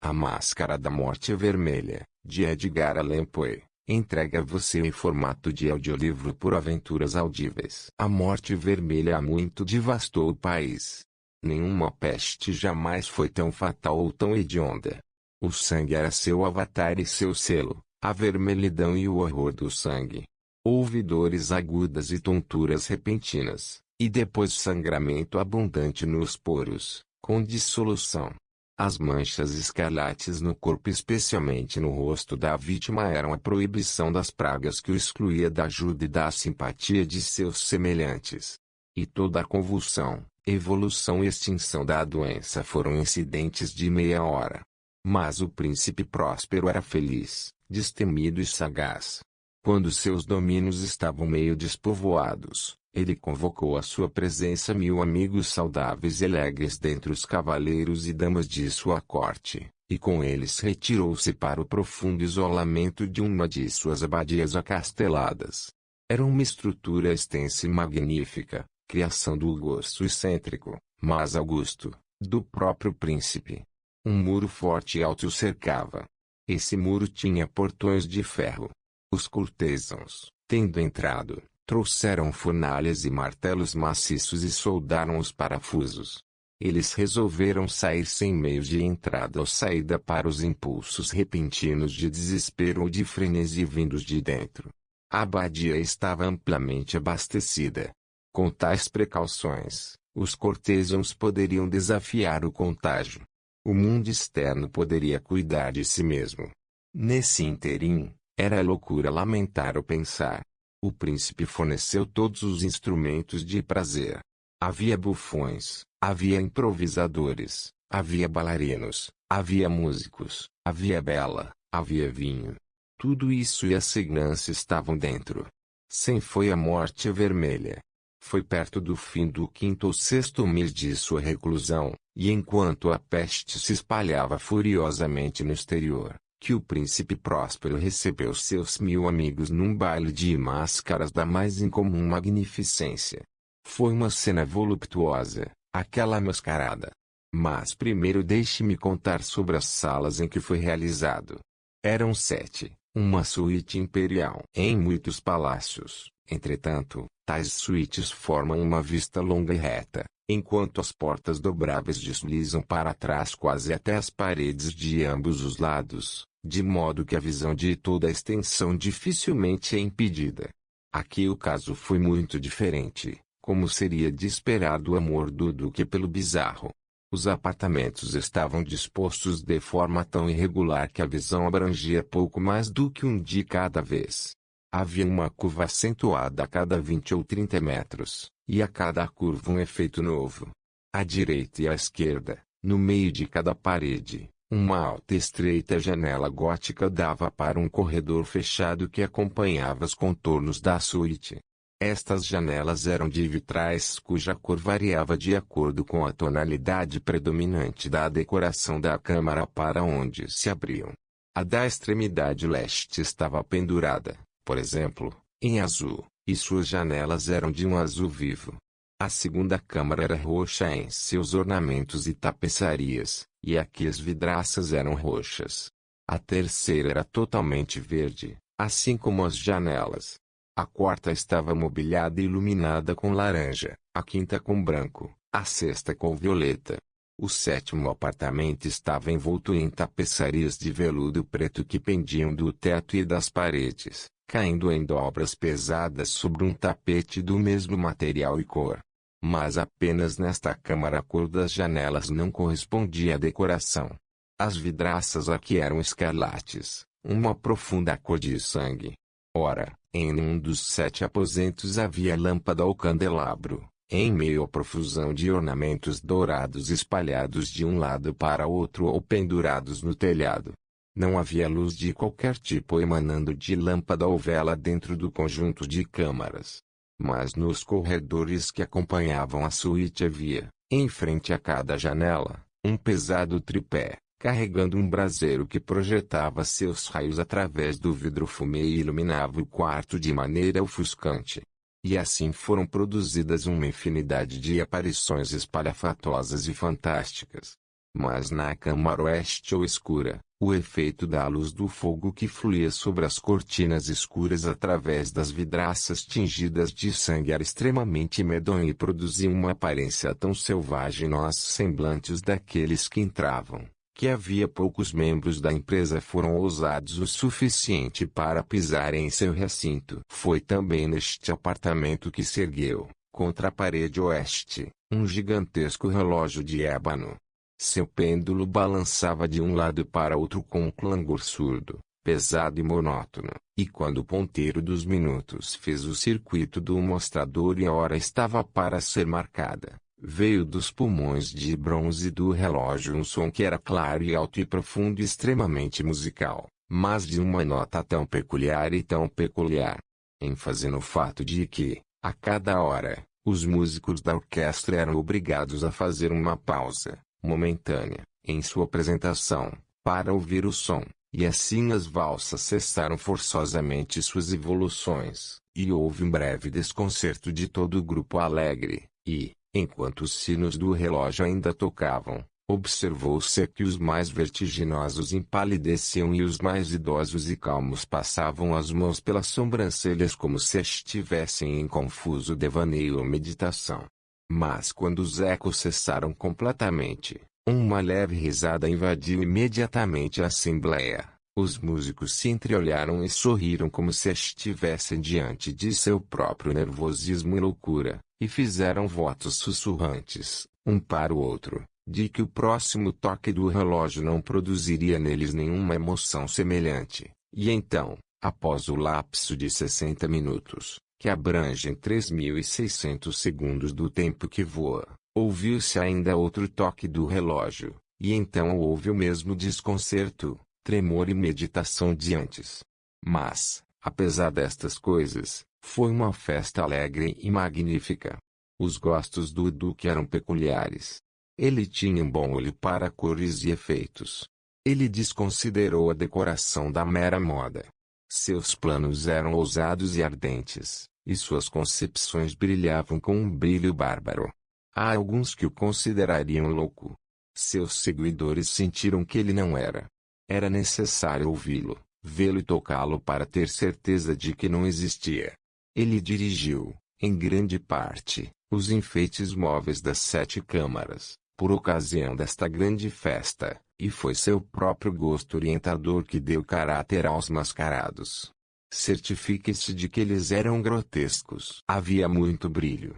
A Máscara da Morte Vermelha, de Edgar Allan Poe, entrega a você em formato de audiolivro por aventuras audíveis. A Morte Vermelha há muito devastou o país. Nenhuma peste jamais foi tão fatal ou tão hedionda. O sangue era seu avatar e seu selo, a vermelhidão e o horror do sangue. Houve dores agudas e tonturas repentinas, e depois sangramento abundante nos poros, com dissolução. As manchas escarlates no corpo, especialmente no rosto da vítima, eram a proibição das pragas que o excluía da ajuda e da simpatia de seus semelhantes. E toda a convulsão, evolução e extinção da doença foram incidentes de meia hora. Mas o príncipe Próspero era feliz, destemido e sagaz. Quando seus domínios estavam meio despovoados, ele convocou à sua presença 1000 amigos saudáveis e alegres dentre os cavaleiros e damas de sua corte, e com eles retirou-se para o profundo isolamento de uma de suas abadias acasteladas. Era uma estrutura extensa e magnífica, criação do gosto excêntrico, mas augusto, do próprio príncipe. Um muro forte e alto o cercava. Esse muro tinha portões de ferro. Os cortesãos, tendo entrado, trouxeram fornalhas e martelos maciços e soldaram os parafusos. Eles resolveram sair sem meios de entrada ou saída para os impulsos repentinos de desespero ou de frenesi vindos de dentro. A abadia estava amplamente abastecida. Com tais precauções, os cortesãos poderiam desafiar o contágio. O mundo externo poderia cuidar de si mesmo. Nesse ínterim, era loucura lamentar ou pensar. O príncipe forneceu todos os instrumentos de prazer. Havia bufões, havia improvisadores, havia bailarinos, havia músicos, havia bela, havia vinho. Tudo isso e a segurança estavam dentro. Sem foi a Morte Vermelha. Foi perto do fim do 5º ou 6º mês de sua reclusão, e enquanto a peste se espalhava furiosamente no exterior, que o príncipe Próspero recebeu seus 1000 amigos num baile de máscaras da mais incomum magnificência. Foi uma cena voluptuosa, aquela mascarada. Mas primeiro deixe-me contar sobre as salas em que foi realizado. Eram 7, uma suíte imperial. Em muitos palácios, entretanto, tais suítes formam uma vista longa e reta, enquanto as portas dobráveis deslizam para trás quase até as paredes de ambos os lados, de modo que a visão de toda a extensão dificilmente é impedida. Aqui o caso foi muito diferente, como seria de esperar do amor do duque pelo bizarro. Os apartamentos estavam dispostos de forma tão irregular que a visão abrangia pouco mais do que um de cada vez. Havia uma curva acentuada a cada 20 ou 30 metros, e a cada curva um efeito novo. À direita e à esquerda, no meio de cada parede, uma alta e estreita janela gótica dava para um corredor fechado que acompanhava os contornos da suíte. Estas janelas eram de vitrais cuja cor variava de acordo com a tonalidade predominante da decoração da câmara para onde se abriam. A da extremidade leste estava pendurada, por exemplo, em azul, e suas janelas eram de um azul vivo. A segunda câmara era roxa em seus ornamentos e tapeçarias, e aqui as vidraças eram roxas. A terceira era totalmente verde, assim como as janelas. A quarta estava mobiliada e iluminada com laranja, a quinta com branco, a sexta com violeta. O 7º apartamento estava envolto em tapeçarias de veludo preto que pendiam do teto e das paredes, caindo em dobras pesadas sobre um tapete do mesmo material e cor. Mas apenas nesta câmara a cor das janelas não correspondia à decoração. As vidraças aqui eram escarlates, uma profunda cor de sangue. Ora, em um dos 7 aposentos havia lâmpada ou candelabro, em meio à profusão de ornamentos dourados espalhados de um lado para outro ou pendurados no telhado. Não havia luz de qualquer tipo emanando de lâmpada ou vela dentro do conjunto de câmaras. Mas nos corredores que acompanhavam a suíte havia, em frente a cada janela, um pesado tripé, carregando um braseiro que projetava seus raios através do vidro fumê e iluminava o quarto de maneira ofuscante. E assim foram produzidas uma infinidade de aparições espalhafatosas e fantásticas. Mas na câmara oeste ou escura, o efeito da luz do fogo que fluía sobre as cortinas escuras através das vidraças tingidas de sangue era extremamente medonho e produzia uma aparência tão selvagem nos semblantes daqueles que entravam, que havia poucos membros da empresa foram ousados o suficiente para pisarem em seu recinto. Foi também neste apartamento que se ergueu, contra a parede oeste, um gigantesco relógio de ébano. Seu pêndulo balançava de um lado para outro com um clangor surdo, pesado e monótono, e quando o ponteiro dos minutos fez o circuito do mostrador e a hora estava para ser marcada, veio dos pulmões de bronze do relógio um som que era claro e alto e profundo e extremamente musical, mas de uma nota tão peculiar e tão peculiar, ênfase no fato de que, a cada hora, os músicos da orquestra eram obrigados a fazer uma pausa momentânea, em sua apresentação, para ouvir o som, e assim as valsas cessaram forçosamente suas evoluções, e houve um breve desconcerto de todo o grupo alegre, e, enquanto os sinos do relógio ainda tocavam, observou-se que os mais vertiginosos empalideciam e os mais idosos e calmos passavam as mãos pelas sobrancelhas como se estivessem em confuso devaneio ou meditação. Mas quando os ecos cessaram completamente, uma leve risada invadiu imediatamente a assembleia. Os músicos se entreolharam e sorriram como se estivessem diante de seu próprio nervosismo e loucura, e fizeram votos sussurrantes, um para o outro, de que o próximo toque do relógio não produziria neles nenhuma emoção semelhante. E então, após o lapso de 60 minutos, que abrangem 3.600 segundos do tempo que voa, ouviu-se ainda outro toque do relógio, e então houve o mesmo desconcerto, tremor e meditação de antes. Mas, apesar destas coisas, foi uma festa alegre e magnífica. Os gostos do Duque eram peculiares. Ele tinha um bom olho para cores e efeitos. Ele desconsiderou a decoração da mera moda. Seus planos eram ousados e ardentes, e suas concepções brilhavam com um brilho bárbaro. Há alguns que o considerariam louco. Seus seguidores sentiram que ele não era. Era necessário ouvi-lo, vê-lo e tocá-lo para ter certeza de que não existia. Ele dirigiu, em grande parte, os enfeites móveis das 7 câmaras, por ocasião desta grande festa, e foi seu próprio gosto orientador que deu caráter aos mascarados. Certifique-se de que eles eram grotescos. Havia muito brilho,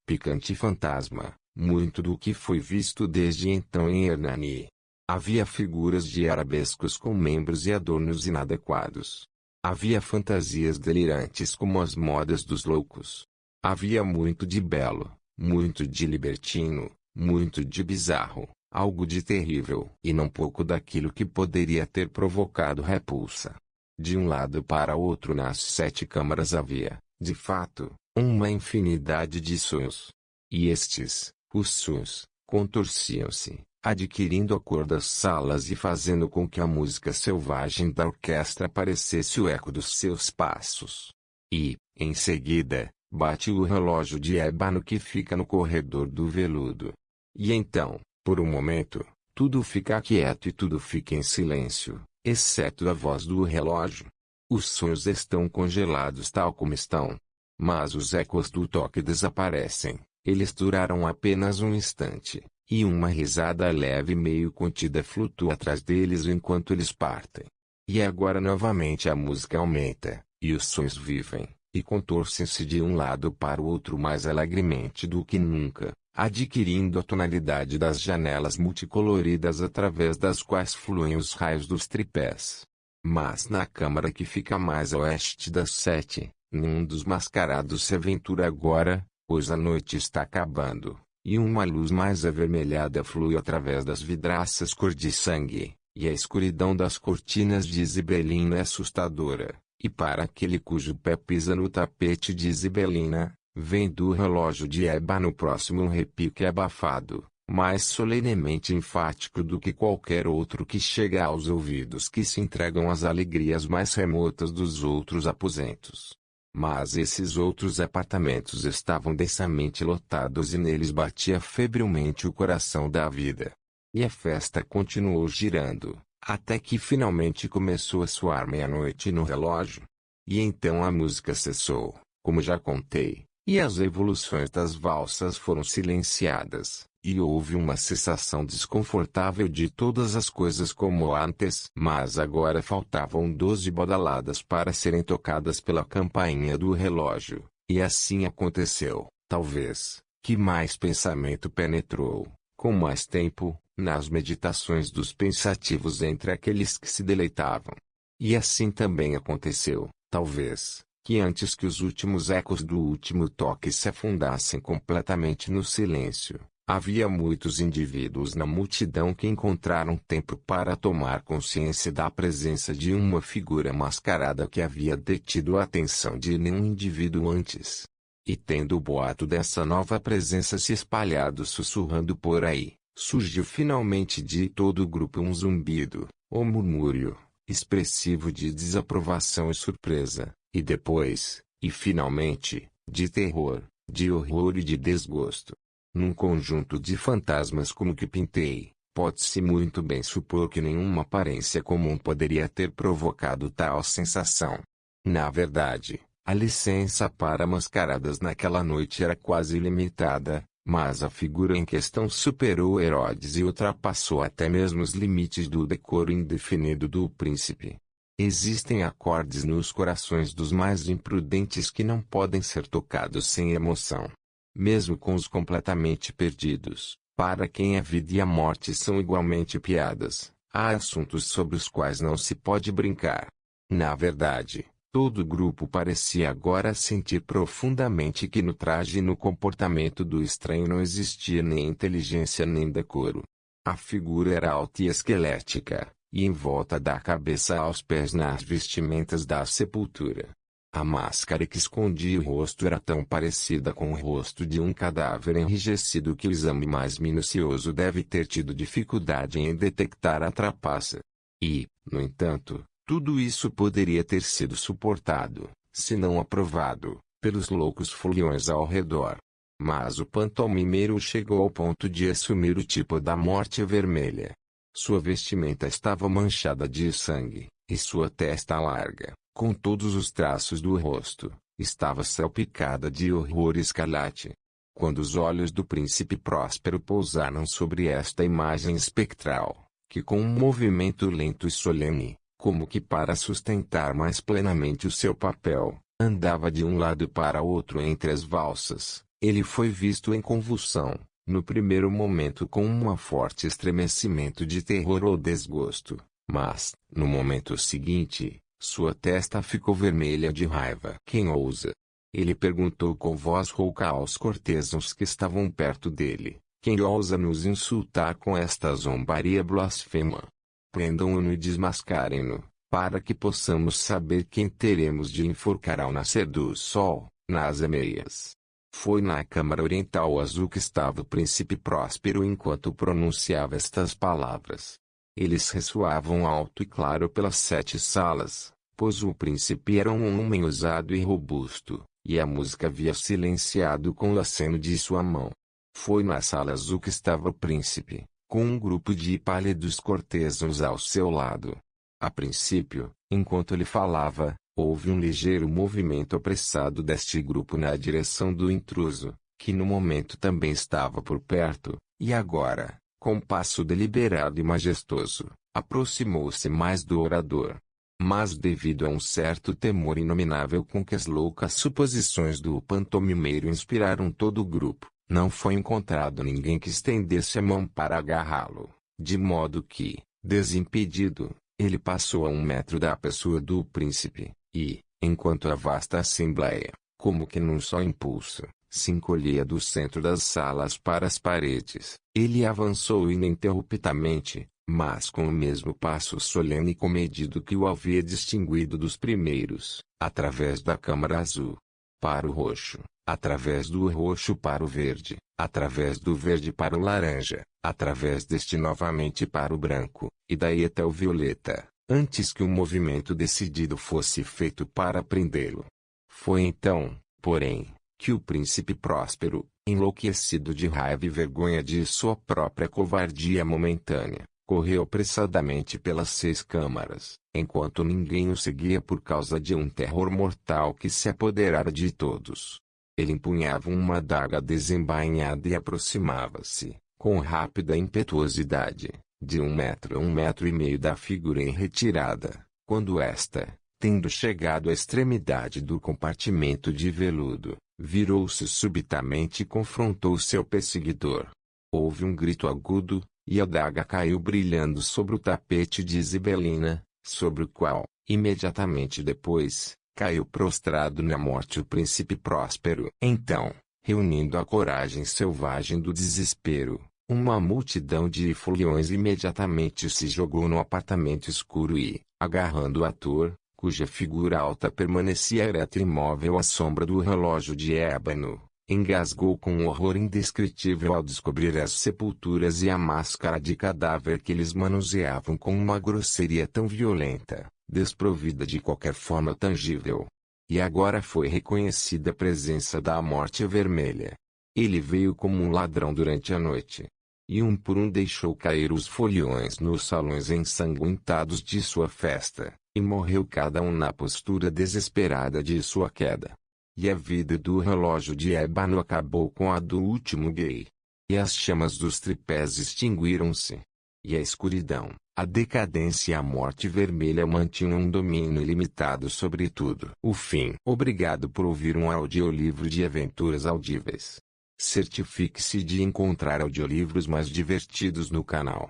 picante e fantasma, muito do que foi visto desde então em Hernani. Havia figuras de arabescos com membros e adornos inadequados. Havia fantasias delirantes como as modas dos loucos. Havia muito de belo, muito de libertino, muito de bizarro, algo de terrível, e não pouco daquilo que poderia ter provocado repulsa. De um lado para outro nas 7 câmaras havia, de fato, uma infinidade de sonhos. E estes, os sonhos, contorciam-se, adquirindo a cor das salas e fazendo com que a música selvagem da orquestra parecesse o eco dos seus passos. E, em seguida, bate o relógio de ébano que fica no corredor do veludo. E então, por um momento, tudo fica quieto e tudo fica em silêncio, exceto a voz do relógio. Os sonhos estão congelados tal como estão. Mas os ecos do toque desaparecem. Eles duraram apenas um instante, e uma risada leve e meio contida flutua atrás deles enquanto eles partem. E agora novamente a música aumenta, e os sonhos vivem, e contorcem-se de um lado para o outro mais alegremente do que nunca, adquirindo a tonalidade das janelas multicoloridas através das quais fluem os raios dos tripés. Mas na câmara que fica mais a oeste das 7, nenhum dos mascarados se aventura agora, pois a noite está acabando, e uma luz mais avermelhada flui através das vidraças cor de sangue, e a escuridão das cortinas de zibelina é assustadora, e para aquele cujo pé pisa no tapete de zibelina, vem do relógio de ébano próximo um repique abafado, mais solenemente enfático do que qualquer outro que chega aos ouvidos que se entregam às alegrias mais remotas dos outros aposentos. Mas esses outros apartamentos estavam densamente lotados e neles batia febrilmente o coração da vida. E a festa continuou girando, até que finalmente começou a soar meia-noite no relógio. E então a música cessou, como já contei, e as evoluções das valsas foram silenciadas, e houve uma sensação desconfortável de todas as coisas como antes. Mas agora faltavam 12 badaladas para serem tocadas pela campainha do relógio, e assim aconteceu, talvez, que mais pensamento penetrou, com mais tempo, nas meditações dos pensativos entre aqueles que se deleitavam. E assim também aconteceu, talvez, que antes que os últimos ecos do último toque se afundassem completamente no silêncio, havia muitos indivíduos na multidão que encontraram tempo para tomar consciência da presença de uma figura mascarada que havia detido a atenção de nenhum indivíduo antes. E tendo o boato dessa nova presença se espalhado sussurrando por aí, surgiu finalmente de todo o grupo um zumbido, ou murmúrio, expressivo de desaprovação e surpresa, e depois, e finalmente, de terror, de horror e de desgosto. Num conjunto de fantasmas como que pintei, pode-se muito bem supor que nenhuma aparência comum poderia ter provocado tal sensação. Na verdade, a licença para mascaradas naquela noite era quase ilimitada, mas a figura em questão superou Herodes e ultrapassou até mesmo os limites do decoro indefinido do príncipe. Existem acordes nos corações dos mais imprudentes que não podem ser tocados sem emoção. Mesmo com os completamente perdidos, para quem a vida e a morte são igualmente piadas, há assuntos sobre os quais não se pode brincar. Na verdade, todo o grupo parecia agora sentir profundamente que no traje e no comportamento do estranho não existia nem inteligência nem decoro. A figura era alta e esquelética, e em volta da cabeça aos pés nas vestimentas da sepultura. A máscara que escondia o rosto era tão parecida com o rosto de um cadáver enrijecido que o exame mais minucioso deve ter tido dificuldade em detectar a trapaça. E, no entanto, tudo isso poderia ter sido suportado, se não aprovado, pelos loucos foliões ao redor. Mas o pantomimeiro chegou ao ponto de assumir o tipo da morte vermelha. Sua vestimenta estava manchada de sangue, e sua testa larga, com todos os traços do rosto, estava salpicada de horror escarlate. Quando os olhos do príncipe Próspero pousaram sobre esta imagem espectral, que com um movimento lento e solene, como que para sustentar mais plenamente o seu papel, andava de um lado para outro entre as valsas, ele foi visto em convulsão, no primeiro momento com um forte estremecimento de terror ou desgosto, mas, no momento seguinte, sua testa ficou vermelha de raiva. Quem ousa? Ele perguntou com voz rouca aos cortesãos que estavam perto dele. Quem ousa nos insultar com esta zombaria blasfema? Prendam-no e desmascarem-no, para que possamos saber quem teremos de enforcar ao nascer do sol, nas ameias. Foi na câmara oriental azul que estava o príncipe Próspero enquanto pronunciava estas palavras. Eles ressoavam alto e claro pelas 7 salas, pois o príncipe era um homem ousado e robusto, e a música havia silenciado com o aceno de sua mão. Foi na sala azul que estava o príncipe, com um grupo de pálidos cortesãos ao seu lado. A princípio, enquanto ele falava, houve um ligeiro movimento apressado deste grupo na direção do intruso, que no momento também estava por perto, e agora, com passo deliberado e majestoso, aproximou-se mais do orador. Mas devido a um certo temor inominável com que as loucas suposições do pantomimeiro inspiraram todo o grupo, não foi encontrado ninguém que estendesse a mão para agarrá-lo, de modo que, desimpedido, ele passou a 1 metro da pessoa do príncipe, e, enquanto a vasta assembleia, como que num só impulso, se encolhia do centro das salas para as paredes, ele avançou ininterruptamente, mas com o mesmo passo solene e comedido que o havia distinguido dos primeiros, através da câmara azul para o roxo, através do roxo para o verde, através do verde para o laranja, através deste novamente para o branco, e daí até o violeta, antes que um movimento decidido fosse feito para prendê-lo. Foi então, porém, que o príncipe Próspero, Enlouquecido de raiva e vergonha de sua própria covardia momentânea, correu apressadamente pelas 6 câmaras, enquanto ninguém o seguia por causa de um terror mortal que se apoderara de todos. Ele empunhava uma adaga desembainhada e aproximava-se, com rápida impetuosidade, de 1 metro a 1,5 metros da figura em retirada, quando esta, tendo chegado à extremidade do compartimento de veludo, virou-se subitamente e confrontou seu perseguidor. Houve um grito agudo, e a adaga caiu brilhando sobre o tapete de Zibelina, sobre o qual, imediatamente depois, caiu prostrado na morte o príncipe Próspero. Então, reunindo a coragem selvagem do desespero, uma multidão de foliões imediatamente se jogou no apartamento escuro e, agarrando o ator, cuja figura alta permanecia ereta e imóvel à sombra do relógio de ébano, engasgou com um horror indescritível ao descobrir as sepulturas e a máscara de cadáver que eles manuseavam com uma grosseria tão violenta, desprovida de qualquer forma tangível. E agora foi reconhecida a presença da Morte Vermelha. Ele veio como um ladrão durante a noite. E um por um deixou cair os foliões nos salões ensanguentados de sua festa, e morreu cada um na postura desesperada de sua queda. E a vida do relógio de ébano acabou com a do último gay. E as chamas dos tripés extinguiram-se. E a escuridão, a decadência e a Morte Vermelha mantinham um domínio ilimitado sobre tudo. O fim. Obrigado por ouvir um audiolivro de aventuras audíveis. Certifique-se de encontrar audiolivros mais divertidos no canal.